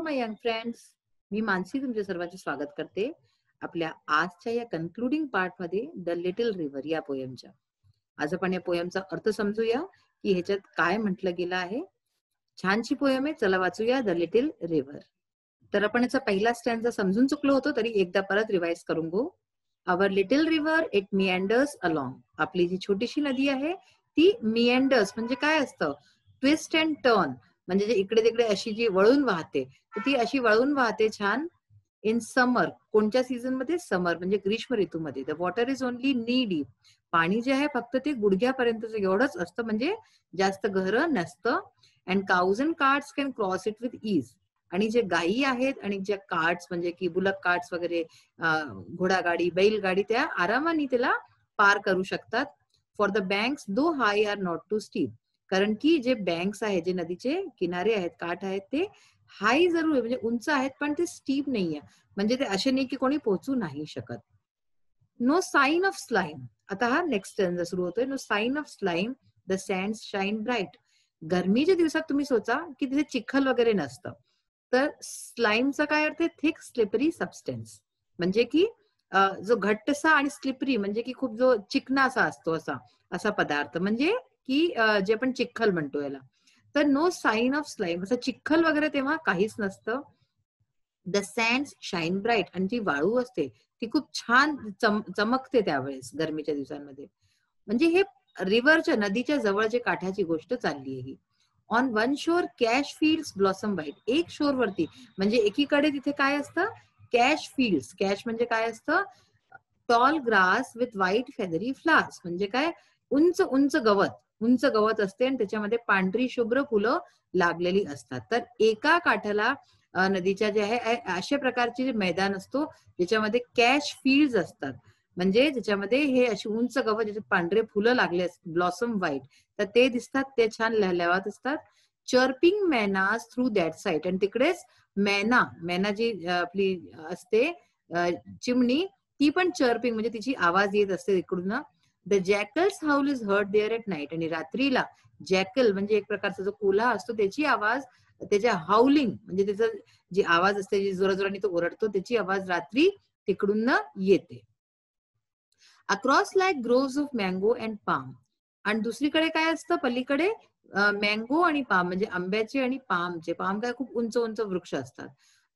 माय young friends. मी मानसी तुमच्या सर्वांचे स्वागत करते आपल्या आजच्या या कन्क्लुडिंग पार्ट मध्ये द लिटिल रिव्हर या पोयमच्या. आज आपण या पोयमचा अर्थ समजूया की ह्याच्यात काय म्हटलं गेलं आहे. छानशी पोयम आहे, चला वाचूया द लिटिल रिव्हर. तर आपण याचा पहिला स्टँडचा समजून चुकलो होतो, तरी एकदा परत रिवाइज करून गो. आवर लिटिल रिव्हर इट मिएंडर्स अलॉंग. आपली जी छोटीशी नदी आहे ती मिएंडर्स म्हणजे काय असतं, ट्विस्ट अँड टर्न, म्हणजे जे इकडे तिकडे अशी जी वळून वाहते, तर ती अशी वळून वाहते छान. इन समर, कोणत्या सीझन मध्ये? समर म्हणजे ग्रीष्म ऋतूमध्ये. द वॉटर इज ओनली नी डीप. पाणी जे आहे फक्त ते गुडघ्यापर्यंतच एवढंच असतं, म्हणजे जास्त गहरं नसतं. And cows and carts can cross it with ease. आणि जे गायी आहेत आणि ज्या कार्ट्स म्हणजे की बुलक कार्ट्स वगैरे, घोडागाडी, बैलगाडी, त्या आरामाने त्याला पार करू शकतात. For the banks though high are not too steep. कारण की जे बँक्स आहेत, जे नदीचे किनारे आहेत, काठ आहेत, ते हाय जरूर आहे म्हणजे उंच आहेत, पण ते स्टीप नाहीये, म्हणजे ते असे नाही की कोणी पोहोचू नाही शकत. No sign of slime. आता हा नेक्स्ट स्टँजा सुरू होतोय. No sign of slime, the sands shine bright. गरमीच्या दिवसात तुम्ही सोचा की तिथे चिखल वगैरे नसतं, तर स्लाइमचा काय अर्थ आहे? थिक स्लिपरी सबस्टन्स, म्हणजे की जो घट्टसा आणि स्लिपरी म्हणजे की खूप जो चिकनासा असतो असा असा पदार्थ, म्हणजे की जे आपण चिखल म्हणतो याला. तर नो साइन ऑफ स्लाइम, असं चिखल वगैरे तेव्हा काहीच नसतं. द सँड्स शाईन ब्राईट, आणि जी वाळू असते ती खूप छान चमकते त्यावेळेस गरमीच्या दिवसांमध्ये. म्हणजे हे रिव्हरच्या, नदीच्या जवळच्या काठाची गोष्ट चालली आहे ही. On one shore kash fields blossom white. एक शोर वरती म्हणजे एकीकडे तिथे काय असतं? Cash fields. कॅश म्हणजे काय असतं? Tall grass with white feathery flowers, म्हणजे काय? उंच उंच गवत, उंच गवत असते आणि त्याच्यामध्ये पांढरी शुभ्र फुलं लागलेली असतात. तर एका काठाला नदीच्या जे आहे अशा प्रकारचे जे मैदान असतो ज्याच्यामध्ये कॅश फील्ड्स असतात, म्हणजे ज्याच्यामध्ये हे अशी उंच गवत ज्याच्यात पांढरे फुलं लागले असतात, ब्लॉसम व्हाईट, तर ते दिसतात, ते छान लहलहावत असतात. Chirping mynas through that site. आणि तिकडेच मॅना, मॅना जी आपली असते चिमणी, ती पण चर्पिंग म्हणजे तिची आवाज येत असते तिकडून. The jackal's howl is heard there at night. आणि रात्रीला जॅकल म्हणजे एक प्रकारचा जो कोल्हा असतो त्याची आवाज, त्याच्या हाऊलिंग म्हणजे त्याचा जी आवाज असते, जी जोराजोराने तो ओरडतो, त्याची आवाज रात्री तिकडून येते. Across like groves of mango and palm. आणि दुसरीकडे काय असतं? पलीकडे मँगो आणि पाम म्हणजे आंब्याचे आणि पामचे. पाम काय खूप उंच उंच वृक्ष असतात,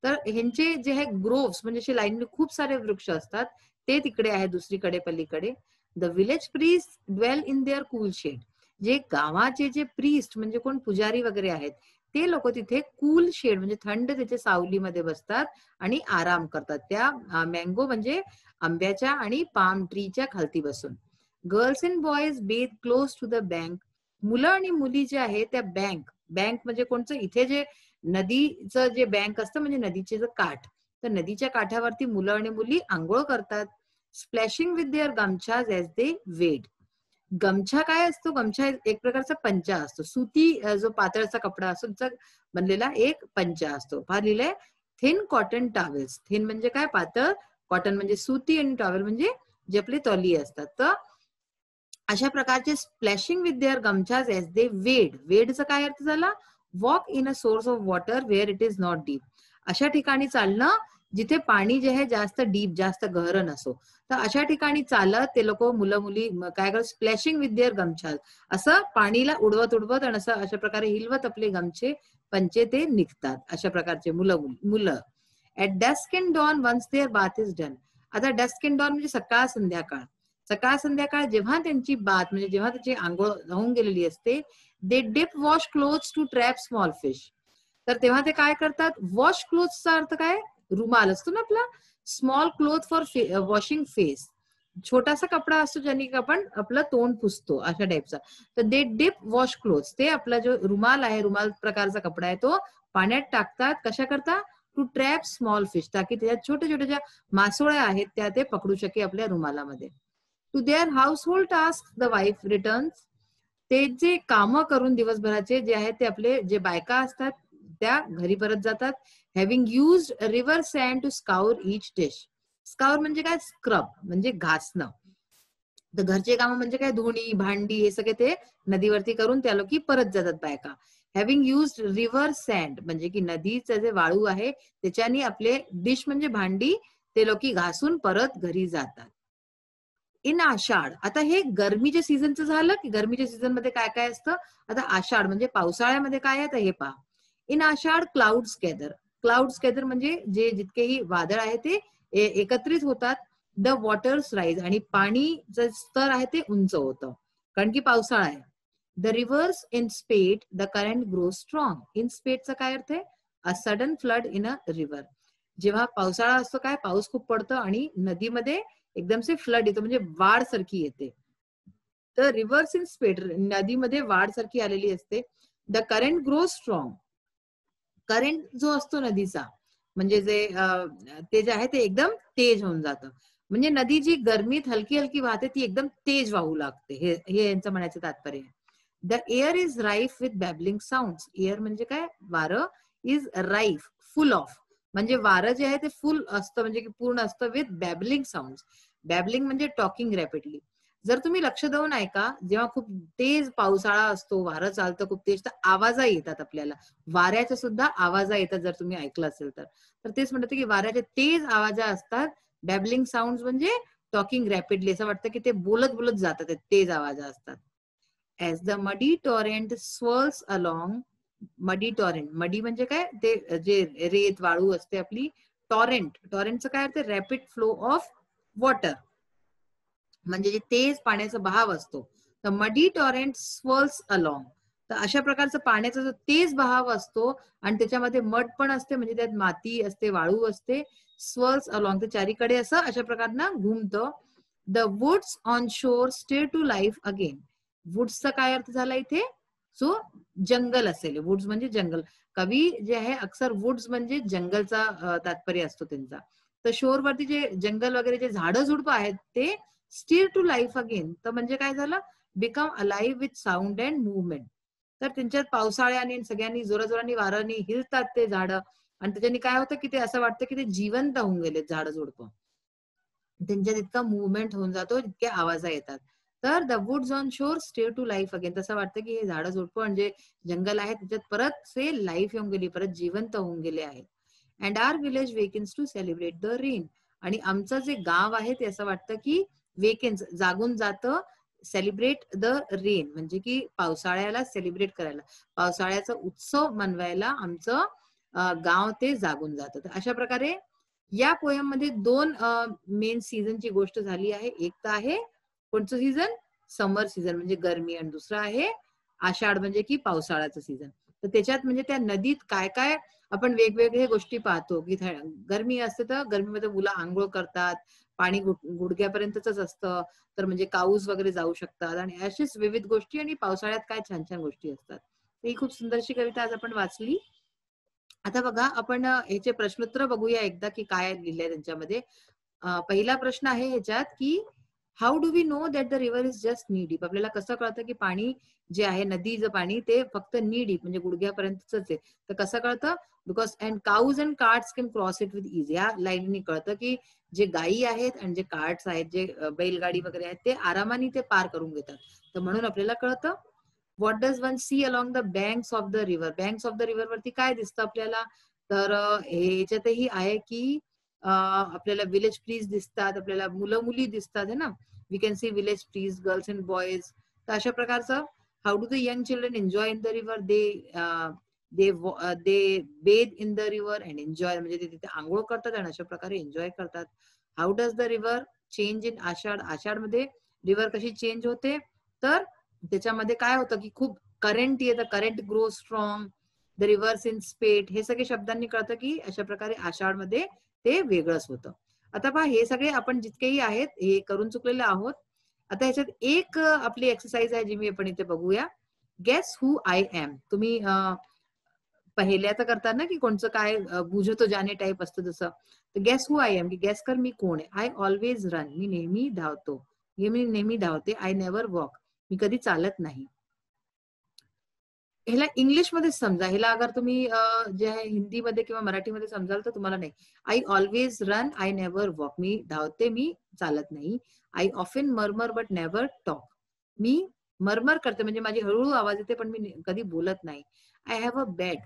तर ह्यांचे जे आहे ग्रोव्स म्हणजे असे लाईन खूप सारे वृक्ष असतात, ते तिकडे आहे दुसरीकडे पलीकडे. The village priest dwell in their cool shade. जे गावाचे जे प्रीस्ट म्हणजे कोण, पुजारी वगैरे आहेत, ते लोक तिथे कूल शेड म्हणजे थंड त्याच्या सावलीमध्ये बसतात आणि आराम करतात, त्या मँगो म्हणजे आंब्याच्या आणि पाम ट्रीच्या खालती बसून. Girls and boys bathe close to the bank. मुलं आणि मुली जे आहे त्या बँक, बँक म्हणजे कोणचं, इथे जे नदीचं जे बँक असतं म्हणजे नदीचे जे काठ, तर नदीच्या काठावरती मुलं आणि मुली आंघोळ करतात. Splashing with their gamchhas as they वेड. गमछा काय असतो? गमछा एक प्रकारचा पंचा असतो, सुती जो पातळचा कपडा असतो त्याचा बनलेला एक पंचा असतो. फार लिहिलंय थिन कॉटन टॉवेल्स. थिन म्हणजे काय? पातळ. कॉटन म्हणजे सुती, आणि टॉवेल म्हणजे जे आपले तौलिये असतात. तर अशा प्रकारचे splashing with their gamchhas as they wade. वेडचा काय अर्थ झाला? Walk in a source of water where it is not deep. अशा ठिकाणी चालणं जिथे पाणी जे आहे जास्त डीप, जास्त गहरं नसो, तर अशा ठिकाणी चालत ते लोक, मुलं मुली काय करतात? स्प्लॅशिंग विथ देअर गमछाज, असं पाणीला उडवत उडवत आणि असं अशा प्रकारे हिलवत आपले गमछे पंचे ते निघतात. अशा प्रकारचे मुलं. At dusk and dawn once their bath is done. आता डस्क अँड डॉन म्हणजे सकाळ संध्याकाळ. सकाळ संध्याकाळ जेव्हा त्यांची बाथ म्हणजे जेव्हा त्याची आंघोळ होऊन गेलेली असते, they dip wash cloths to trap small fish. तर तेव्हा ते काय करतात? वॉश क्लोथ्सचा अर्थ काय? रुमाल असतो ना आपला. Small cloth for washing face. छोटासा कपडा असतो ज्याने आपण आपलं तोंड पुसतो, अशा टाईपचा. तर दे डिप वॉश क्लोथ्स, ते आपला जो रुमाल आहे, रुमाल प्रकारचा कपडा आहे, तो पाण्यात टाकतात. कशा करता? टू ट्रॅप स्मॉल फिश, ताकी त्याच्यात छोट्या छोट्या ज्या मासोळ्या आहेत त्या ते पकडू शके आपल्या रुमालामध्ये. To their household tasks the wife returns. ते जे कामं करून दिवसभराचे जे आहेत ते आपले जे बायका असतात त्या घरी परत जातात. Having used river sand to scour each dish. Scour म्हणजे काय? स्क्रब म्हणजे घासणं. तर घरचे कामं म्हणजे काय? धुणी, भांडी, हे सगळे ते नदीवरती करून त्या लोकी परत जातात बायका. हॅव्हिंग युज्ड रिव्हर सँड म्हणजे की नदीचं जे वाळू आहे त्याच्याने आपले डिश म्हणजे भांडी ते लोक घासून परत घरी जातात. इन आषाढ, आता हे गरमीच्या सीझनचं झालं की गरमीच्या सीझन मध्ये काय काय असतं. आता आषाढ म्हणजे पावसाळ्यामध्ये काय आहे तर हे पहा. In Asadh clouds gather. Clouds gather म्हणजे जे जितकेही वादळ आहे ते एकत्रित होतात. द वॉटर्स राईज आणि पाणीचं स्तर आहे ते उंच होतं कारण की पावसाळा आहे. The rivers in spate the current grow strong. In स्पेटचा काय अर्थ आहे? A sudden flood in a river. जेव्हा पावसाळा असतो काय पाऊस खूप पडतो आणि नदीमध्ये एकदम से फ्लड येतो म्हणजे वाढ सारखी येते. तर रिव्हर्स इन स्पेट नदीमध्ये वाढ सारखी आलेली असते. The current grow strong. Current जो असतो नदीचा म्हणजे ते जे आहे ते एकदम तेज होऊन जातं. म्हणजे नदी जी गरमीत हलकी हलकी वाहते ती एकदम तेज वाहू लागते. हे यांचं म्हणायचं तात्पर्य आहे. The air is rife with babbling sound. Air म्हणजे काय? वारं. इज राईफ फुल ऑफ म्हणजे वारं जे आहे ते फुल असतं म्हणजे की पूर्ण असतं विथ बॅबलिंग साऊंड. बॅबलिंग म्हणजे टॉकिंग रॅपिडली. जर तुम्ही लक्ष देऊन ऐका जेव्हा खूप तेज पावसाळा असतो वारं चालतं खूप तेज तर आवाज येतात आपल्याला. वाऱ्याच्या सुद्धा आवाज येतात जर तुम्ही ऐकलं असेल तर. तर तेच म्हणते की वाऱ्याचे तेज आवाज असतात. बॅबलिंग साऊंड म्हणजे टॉकिंग रॅपिडली असं वाटतं की ते बोलत बोलत जातात तेज आवाज असतात. ऍज द मडी टॉरेंट स्वर्ल्स अलॉंग. मडी टॉरेंट मडी म्हणजे काय ते जे रेत वाळू असते आपली. टॉरेंट टॉरेंटचं काय अर्थ? रॅपिड फ्लो ऑफ वॉटर म्हणजे जे तेज पाण्याचा बहाव असतो. तर मडी टॉरेंट स्वर्ल्स अलॉंग. तर अशा प्रकारचं पाण्याचा जो तेज बहाव असतो आणि त्याच्यामध्ये मड पण असते म्हणजे त्यात माती असते वाळू असते. स्वर्ल्स अलॉंग ते चारीकडे असं अशा प्रकारनं घुमतं. The woods on shore stir to life again. वुड्सचा काय अर्थ झाला इथे? सो जंगल असेल. वुड्स म्हणजे जंगल. कवी जे आहे अक्सर वुड्स म्हणजे जंगलचा तात्पर्य असतो त्यांचा. तर शोरवरती जे जंगल वगैरे जे झाडं झुडपं आहेत ते स्टिर टू लाईफ अगेन. तर म्हणजे काय झालं? Become alive with sound and movement. तर त्यांच्यात पावसाळ्याने सगळ्यांनी जोराजोराने वाराने हिलतात ते झाडं आणि त्याच्याने काय होतं की ते असं वाटतं की ते जिवंत होऊन गेले झाडं झुडपं. त्यांच्यात इतका मुवमेंट होऊन जातो इतके आवाज येतात. तर the woods on shore stay to life again. तसं वाटतं की हे झाडं झुडपं म्हणजे जंगल आहे त्याच्यात परत से लाईफ येऊन गेली परत जिवंत होऊन गेले आहेत. And our village wakens to celebrate the rain. आणि आमचं जे गाव आहे ते असं वाटतं की वेकेन्स जागून जातं. सेलिब्रेट द रेन म्हणजे की पावसाळ्याला सेलिब्रेट करायला पावसाळ्याचा उत्सव मनवायला आमचं गाव ते जागून जातं. तर अशा प्रकारे या पोयम मध्ये दोन मेन सीझनची गोष्ट झाली आहे. एक तर आहे कोणतं सीझन? समर सीझन म्हणजे गरमी आणि दुसरं आहे आषाढ म्हणजे की पावसाळ्याचं सीझन. तर त्याच्यात म्हणजे त्या नदीत काय काय आपण वेगवेगळे गोष्टी पाहतो की गरमी असते तर गरमीमध्ये मुलं आंघोळ करतात. पाणी गुडघ्यापर्यंतच असतं. तर म्हणजे काऊस वगैरे जाऊ शकतात आणि अशीच विविध गोष्टी आणि पावसाळ्यात काय छान छान गोष्टी असतात. ही खूप सुंदरशी कविता आज आपण वाचली. आता बघा आपण ह्याचे प्रश्नोत्तर बघूया एकदा की काय लिहिलंय त्यांच्यामध्ये. पहिला प्रश्न आहे ह्याच्यात की how do we know that the river is just knee deep. आपल्याला कसं कळतं की पाणी जे आहे नदीचं पाणी ते फक्त नी डीप म्हणजे गुडघ्यापर्यंतच आहे. तर कसं कळतं? Because and काऊज and carts can cross it with easy. या लाईननी कळतं की जे गायी आहेत आणि जे कार्ट्स आहेत जे बैलगाडी वगैरे आहेत ते आरामाने ते पार करून घेतात. तर म्हणून आपल्याला कळतं. What does one see along the banks of the river. Banks of the river वरती काय दिसतं आपल्याला? तर ह्याच्यातही आहे की आपल्याला विलेज ट्रीज दिसतात. आपल्याला मुलं मुली दिसतात है ना. We can see village trees girls and boys. तर अशा प्रकारचं how do the young children enjoy in the river. They bathe in the river and enjoy म्हणजे ते तिथे आंघोळ करतात आणि अशा प्रकारे एन्जॉय करतात. How does the river change in Ashadh. Ashadh मध्ये रिव्हर कशी चेंज होते? तर त्याच्यामध्ये काय होतं की खूप करंट येतं. Current grow strong. The rivers in spate. हे सगळे शब्दांनी कळतं की अशा प्रकारे आषाढ मध्ये ते वेगळंच होतं. आता पहा हे सगळे आपण जितकेही आहेत हे करून चुकलेले आहोत. आता ह्याच्यात एक आपली एक्सरसाइज आहे जी मी आपण इथे बघूया. Guess who I am. तुम्ही पहिल्याचं करतात ना की कोणचं काय बुझो तो जाने टाईप असतं तसं. तर गेस हू आय एम की गेस कर मी कोण आहे. I always run. मी नेहमी धावतो. हे मी नेहमी धावते. I never walk. मी कधी चालत नाही. ह्याला इंग्लिशमध्ये समजा. ह्याला अगर तुम्ही जे आहे हिंदीमध्ये किंवा मराठीमध्ये समजाल तर तुम्हाला नाही. I always run. I never walk. मी धावते. मी चालत नाही. I often murmur but never talk. मी मरमर करते म्हणजे माझी हळूहळू आवाज येते पण मी कधी बोलत नाही. I have a bed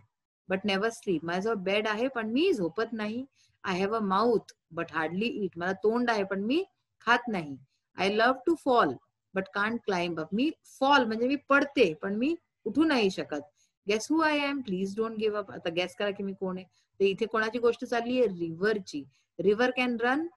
but never sleep. माझ्याजवळ बेड आहे पण मी झोपत नाही. I have a mouth but hardly eat. मला तोंड आहे पण मी खात नाही. I love to fall but can't climb up. मी फॉल म्हणजे मी पडते पण मी उठू नाही शकत. Guess who I am, please don't give up. आता गेस करा की मी कोण आहे. तर इथे कोणाची गोष्ट चालली आहे? रिव्हरची. River can run,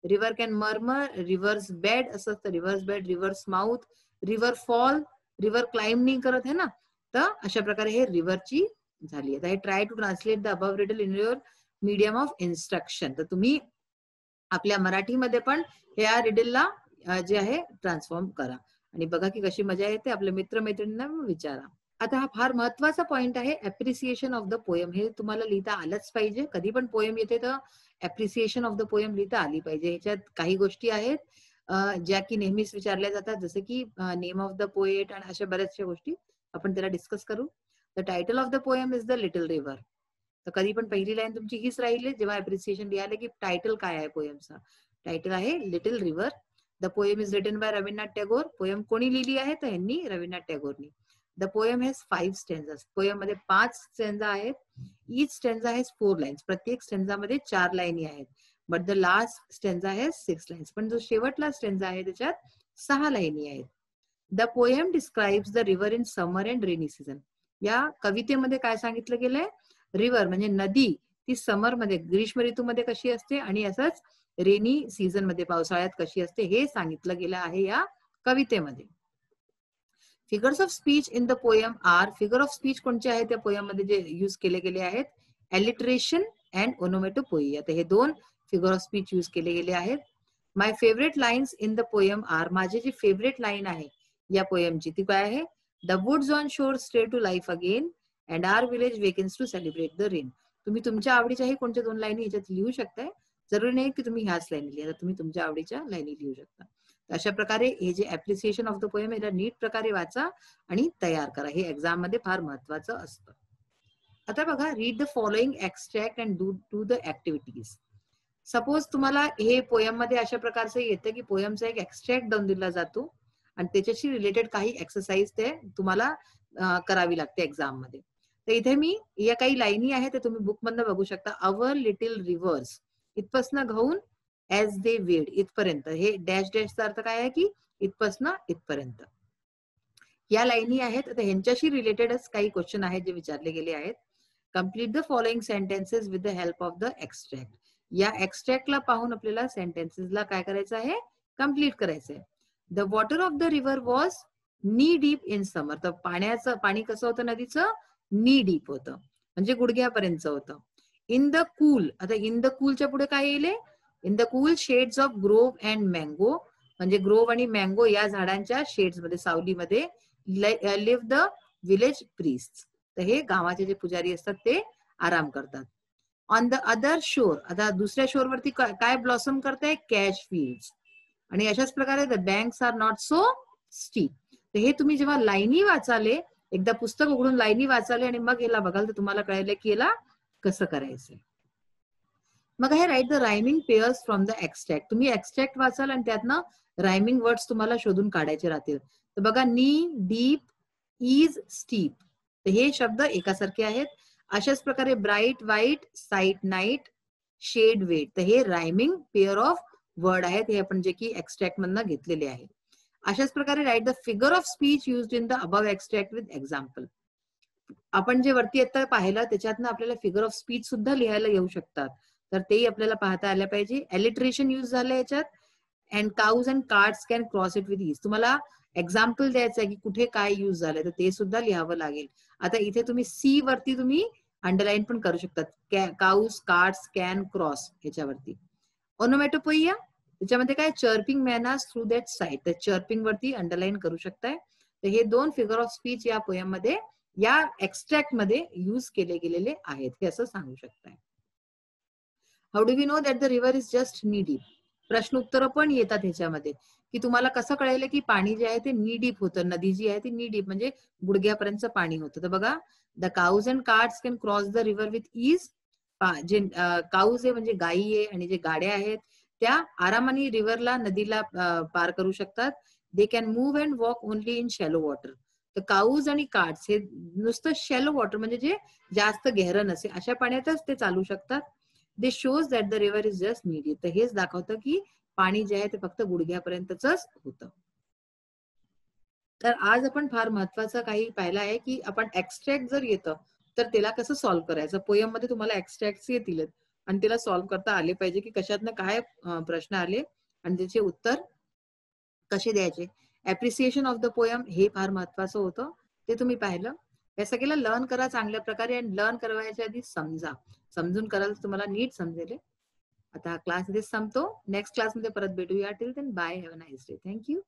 river can murmur, river's bed असं असतं. River's bed, river's mouth, river fall, river climb नाही करत आहे ना. तर अशा प्रकारे हे रिव्हरची झाली. आता हे try to translate the above riddle in your medium of instruction. तर तुम्ही आपल्या मराठीमध्ये पण या रिडलला जे आहे ट्रान्सफॉर्म करा आणि बघा की कशी मजा येते. आपल्या मित्रमैत्रिणींना विचारा. आता हा फार महत्वाचा पॉइंट आहे, अप्रिसिएशन ऑफ द पोएम. हे तुम्हाला लिहिता आलंच पाहिजे. कधी पण पोएम येते तर अप्रिसिएशन ऑफ द पोएम लिहिता आली पाहिजे. ह्याच्यात काही गोष्टी आहेत ज्या की नेहमीच विचारल्या जातात, जसं की नेम ऑफ द पोएट आणि अशा बऱ्याचशा गोष्टी आपण त्याला डिस्कस करू. The title of the poem is the little river. तर कधी पण पहिली लाईन तुमची हीच राहिली जेव्हा अप्रिसिएशन लिहायला की टायटल काय आहे पोएमचा. टायटल आहे little river. The poem is written by Rabindranath Tagore. Poem कोणी लिहिली आहे तर यांनी, रवींद्रनाथ टागोरनी. The poem has 5 stanzas. पोएम मध्ये 5 स्टॅन्झा आहेत. Each stanza has 4 lines. प्रत्येक स्टॅन्झा मध्ये 4 लाईनी आहेत. But the last stanza has 6 lines. पण जो शेवटला स्टॅन्झा आहे त्याच्यात 6 लाईनी आहेत. The poem describes the river in summer and rainy season. या कवितेमध्ये काय सांगितलं गेलंय? रिव्हर म्हणजे नदी ती समर मध्ये, ग्रीष्म ऋतूमध्ये कशी असते आणि असंच रेनी सीझन मध्ये, पावसाळ्यात कशी असते हे सांगितलं गेलं आहे या कवितेमध्ये. Figures of speech in the poem are. Figure of speech कोणते आहेत त्या पोएम मध्ये जे युज केले गेले आहेत? Alliteration and onomatopoeia. तर हे 2 फिगर ऑफ स्पीच युज केले गेले आहेत. My favourite lines in the poem are. माझी जी फेवरेट लाईन आहे या पोएमची ती काय आहे? The woods on shore stay to life again and our village wakens to celebrate the rain. तुम्ही तुमच्या आवडीच्याही कोणत्या 2 लाईनी ह्याच्यात लिहू शकताय. जरुरी नाही की तुम्ही ह्याच लाईनी लिहा, तुम्ही तुमच्या आवडीच्या लाईनी लिहू शकता. अशा प्रकारे हे जे अप्रिसिएशन ऑफ द पोएम याला नीट प्रकारे वाचा आणि तयार करा. हे एक्झाम मध्ये फार महत्वाचं असतं. आता बघा, read the following extract and do the activities. Suppose तुम्हाला हे पोएम मध्ये अशा प्रकारचं येतं की पोएमचा एक एक्स्ट्रॅक्ट देऊन दिला जातो आणि त्याच्याशी रिलेटेड काही एक्सरसाइज ते तुम्हाला करावी लागते एक्झाम मध्ये. तर इथे मी या काही लाईनी आहेत ते तुम्ही बुक मधनं बघू शकता. अवर लिटिल रिव्हर्स इथपासनं घेऊन ऍज दे वेड इथपर्यंत. हे डॅश डॅशचा अर्थ काय आहे की इथपासनं इथपर्यंत या लाईनी आहेत. तर ह्यांच्याशी रिलेटेडच काही क्वेश्चन आहेत जे विचारले गेले आहेत. Complete the following sentences with the help of the extract. या एक्स्ट्रॅक्टला पाहून आपल्याला सेंटेन्सेसला काय करायचं आहे? कम्प्लीट करायचं आहे. The water of the river was नी डीप इन समर. तर पाणी कसं होतं नदीचं? नी डीप होतं म्हणजे गुडघ्यापर्यंत होतं. In the cool. आता इन द कूलच्या पुढे काय येईल? In the cool shades of grove and mango. म्हणजे ग्रोव्ह आणि मँगो या झाडांच्या शेड्स मध्ये, सावलीमध्ये लिव्ह द विलेज प्रीस्ट. तर हे गावाचे जे पुजारी असतात ते आराम करतात. On the other shore. आता दुसऱ्या शोर वरती काय ब्लॉसम करताय? कॅश फील्ड्स. आणि अशाच प्रकारे the banks are not so steep. तर हे तुम्ही जेव्हा लाईनी वाचाले, एकदा पुस्तक उघडून लाईनी वाचाले आणि मग याला बघाल तर तुम्हाला कळेल की याला कसं करायचंय. मग हे write the rhyming pairs from the extract. तुम्ही एक्स्ट्रॅक्ट वाचाल आणि त्यातनं रायमिंग वर्ड्स तुम्हाला शोधून काढायचे राहतील. तर बघा, नी, डीप, इज, स्टीप. तर हे शब्द एकासारखे आहेत. अशाच प्रकारे bright, white, sight, night, shade, wet. तर हे रायमिंग पेअर ऑफ वर्ड आहेत. हे आपण जे की एक्स्ट्रॅक्ट मधनं घेतलेले आहेत. अशाच प्रकारे write the figure of speech used in the above extract with example. आपण जे वरती आता पाहिलं त्याच्यातनं आपल्याला फिगर ऑफ स्पीच सुद्धा लिहायला येऊ शकतात. तर तेही आपल्याला पाहता आलं पाहिजे. एलिट्रेशन युज झालं याच्यात. And cows and cards can cross it with ease. तुम्हाला एक्झाम्पल द्यायचं आहे की कुठे काय युज झालंय तर ते सुद्धा लिहावं लागेल. आता इथे तुम्ही सी वरती तुम्ही अंडरलाईन पण करू शकतात. काउज, कार्ड्स, कॅन, क्रॉस ह्याच्यावरती. ओनोमॅटोपोइया त्याच्यामध्ये काय? Chirping manners through that site. तर चर्पिंग वरती अंडरलाईन करू शकताय. तर हे 2 फिगर ऑफ स्पीच या पोएम मध्ये, या एक्स्ट्रॅक्ट मध्ये युज केले गेलेले आहेत हे असं सांगू शकताय. How do we know that the river is just knee deep. प्रश्न उत्तर पण येतात ह्याच्यामध्ये की तुम्हाला कसं कळेल की पाणी जे आहे ते नी डीप होतं. नदी जी आहे ती नी डीप म्हणजे गुडघ्यापर्यंत पाणी होतं. तर बघा, the cows and carts can cross the river with ease. जे काउज आहे म्हणजे गायी आहे आणि जे गाड्या आहेत त्या आरामाने रिव्हरला, नदीला पार करू शकतात. They can move and walk only in shallow water. तर काऊज आणि कार्ड्स हे नुसतं शेलो वॉटर म्हणजे जे जास्त गहरं नसेल अशा पाण्यातच ते चालू शकतात. दे shows that the river is just needy. तर हेच दाखवतं की पाणी जे आहे ते फक्त गुडघ्यापर्यंतच होतं. तर आज आपण फार महत्वाचं काही पाहिलं आहे की आपण एक्स्ट्रॅक्ट जर येतं तर त्याला कसं सॉल्व्ह करायचं. पोयम मध्ये तुम्हाला एक्स्ट्रॅक्ट येतीलच आणि त्याला सॉल्व्ह करता आले पाहिजे की कशातनं काय प्रश्न आले आणि त्याचे उत्तर कसे द्यायचे. ऍप्रिसिएशन ऑफ द पोयम हे फार महत्वाचं होतं. ते तुम्ही पाहिलं. या सगळ्याला लर्न करा चांगल्या प्रकारे आणि लर्न करवायच्या आधी समजा. समजून कराल तर तुम्हाला नीट समजेल. आता हा क्लास इथेच संपतो. नेक्स्ट क्लासमध्ये परत भेटूया. Till then bye. Have a nice day. Thank you.